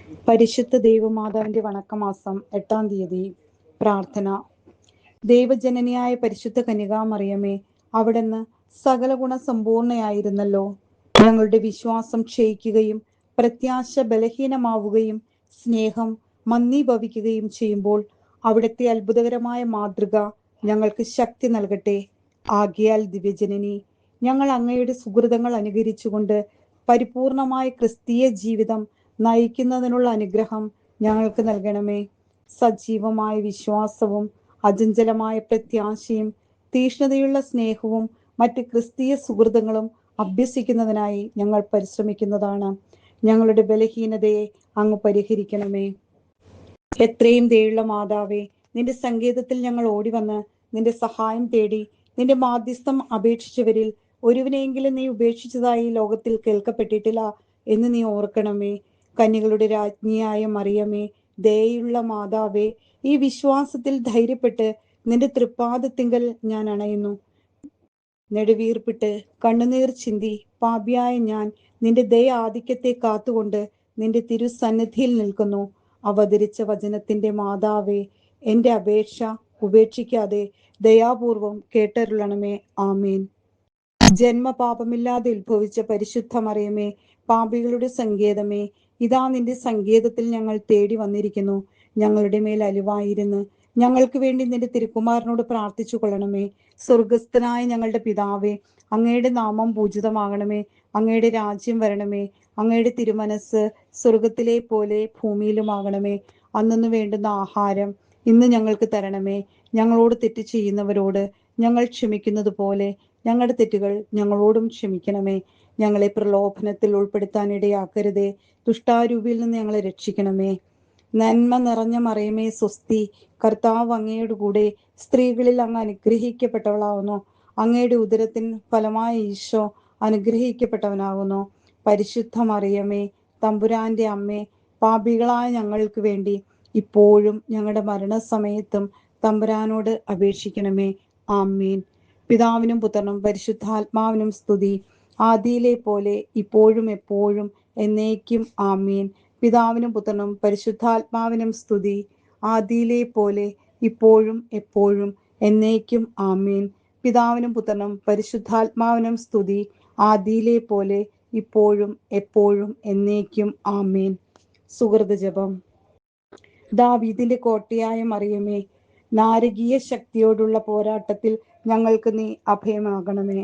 പരിശുദ്ധ ദൈവമാതാവിന്റെ വണക്കമാസം 8-ാം തീയതി. പ്രാർത്ഥന. ദൈവജനനിയായ പരിശുദ്ധ കന്യകാമറിയമേ, അവിടുന്ന് സകല ഗുണസമ്പൂർണയായിരുന്നല്ലോ. ഞങ്ങളുടെ വിശ്വാസം ക്ഷയിക്കുകയും പ്രത്യാശ ബലഹീനമാവുകയും സ്നേഹം മന്ദീഭവിക്കുകയും ചെയ്യുമ്പോൾ അവിടുത്തെ അത്ഭുതകരമായ മാതൃക ഞങ്ങൾക്ക് ശക്തി നൽകട്ടെ. ആകയാൽ ദിവ്യജനനി, ഞങ്ങൾ അങ്ങയുടെ സുഹൃതങ്ങൾ അനുകരിച്ചുകൊണ്ട് പരിപൂർണമായ ക്രിസ്തീയ ജീവിതം നയിക്കുന്നതിനുള്ള അനുഗ്രഹം ഞങ്ങൾക്ക് നൽകണമേ. സജീവമായ വിശ്വാസവും അചഞ്ചലമായ പ്രത്യാശയും തീഷ്ണതയുള്ള സ്നേഹവും മറ്റ് ക്രിസ്തീയ സുഹൃതങ്ങളും അഭ്യസിക്കുന്നതിനായി ഞങ്ങൾ പരിശ്രമിക്കുന്നതാണ്. ഞങ്ങളുടെ ബലഹീനതയെ അങ്ങ് പരിഹരിക്കണമേ. എത്രയും ദയുള്ള മാതാവേ, നിന്റെ സങ്കേതത്തിൽ ഞങ്ങൾ ഓടിവന്ന് നിന്റെ സഹായം തേടി നിന്റെ മാധ്യസ്ഥം അപേക്ഷിച്ചവരിൽ ഒരുവനെയെങ്കിലും നീ ഉപേക്ഷിച്ചതായി ലോകത്തിൽ കേൾക്കപ്പെട്ടിട്ടില്ല എന്ന് നീ ഓർക്കണമേ. കന്യകളുടെ രാജ്ഞിയായ മറിയമേ, ദയയുള്ള മാതാവേ, ഈ വിശ്വാസത്തിൽ ധൈര്യപ്പെട്ട് നിന്റെ തൃപ്പാദത്തിങ്കൽ ഞാൻ അണയുന്നു. നെടുവീർപ്പിട്ട് കണ്ണുനീർ ചിന്തി പാപിയായ ഞാൻ നിന്റെ ദയ ആധിക്യത്തെ കാത്തുകൊണ്ട് നിന്റെ തിരുസന്നിധിയിൽ നിൽക്കുന്നു. അവതരിച്ച വചനത്തിന്റെ മാതാവേ, എന്റെ അപേക്ഷ ഉപേക്ഷിക്കാതെ ദയാപൂർവം കേട്ടരുളണമേ. ആമേൻ. ജന്മപാപമില്ലാതെ ഉത്ഭവിച്ച പരിശുദ്ധ മറിയമേ, പാപികളുടെ സങ്കേതമേ, ഇതാ നിന്റെ സങ്കേതത്തിൽ ഞങ്ങൾ തേടി വന്നിരിക്കുന്നു. ഞങ്ങളുടെ മേൽ അലിവായിരുന്ന് ഞങ്ങൾക്ക് വേണ്ടി നിന്റെ തിരുക്കുമാരനോട് പ്രാർത്ഥിച്ചു കൊള്ളണമേ. സ്വർഗസ്ഥനായ ഞങ്ങളുടെ പിതാവേ, അങ്ങയുടെ നാമം പൂജിതമാകണമേ. അങ്ങയുടെ രാജ്യം വരണമേ. അങ്ങയുടെ തിരുമനസ് സ്വർഗത്തിലെ പോലെ ഭൂമിയിലുമാകണമേ. അന്നു വേണ്ടുന്ന ആഹാരം ഇന്ന് ഞങ്ങൾക്ക് തരണമേ. ഞങ്ങളോട് തെറ്റ് ചെയ്യുന്നവരോട് ഞങ്ങൾ ക്ഷമിക്കുന്നത് പോലെ ഞങ്ങളുടെ തെറ്റുകൾ ഞങ്ങളോടും ക്ഷമിക്കണമേ. ഞങ്ങളെ പ്രലോഭനത്തിൽ ഉൾപ്പെടുത്താൻ ഇടയാക്കരുതേ. ദുഷ്ടാരൂപിയിൽ നിന്ന് ഞങ്ങളെ രക്ഷിക്കണമേ. നന്മ നിറഞ്ഞ മറിയമേ സ്വസ്തി, കർത്താവ് അങ്ങയുടെ കൂടെ സ്ത്രീകളിൽ അങ്ങ് അനുഗ്രഹിക്കപ്പെട്ടവളാവുന്നു. അങ്ങയുടെ ഉദരത്തിൻ ഫലമായ ഈശോ അനുഗ്രഹിക്കപ്പെട്ടവനാകുന്നു. പരിശുദ്ധ മറിയമേ, തമ്പുരാന്റെ അമ്മേ, പാപികളായ ഞങ്ങൾക്ക് വേണ്ടി ഇപ്പോഴും ഞങ്ങളുടെ മരണസമയത്തും തമ്പുരാനോട് അപേക്ഷിക്കണമേ. ആമേൻ. പിതാവിനും പുത്രനും പരിശുദ്ധാത്മാവിനും സ്തുതി, ആദിയിലെ പോലെ ഇപ്പോഴും എപ്പോഴും എന്നേക്കും. ആമേൻ. പിതാവിനും പുത്രനും പരിശുദ്ധാത്മാവിനും സ്തുതി, ആദിയിലെ പോലെ ഇപ്പോഴും എപ്പോഴും എന്നേക്കും. ആമേൻ. പിതാവിനും പുത്രനും പരിശുദ്ധാത്മാവിനും സ്തുതി, ആദിയിലെ പോലെ ഇപ്പോഴും എപ്പോഴും എന്നേക്കും. ആമേൻ. സുഹൃത ജപം. ദാവീദിന്റെ കോട്ടയായ മറിയമേ, നാരകീയ ശക്തിയോടുള്ള പോരാട്ടത്തിൽ ഞങ്ങൾക്ക് നീ അഭയമാകണമേ.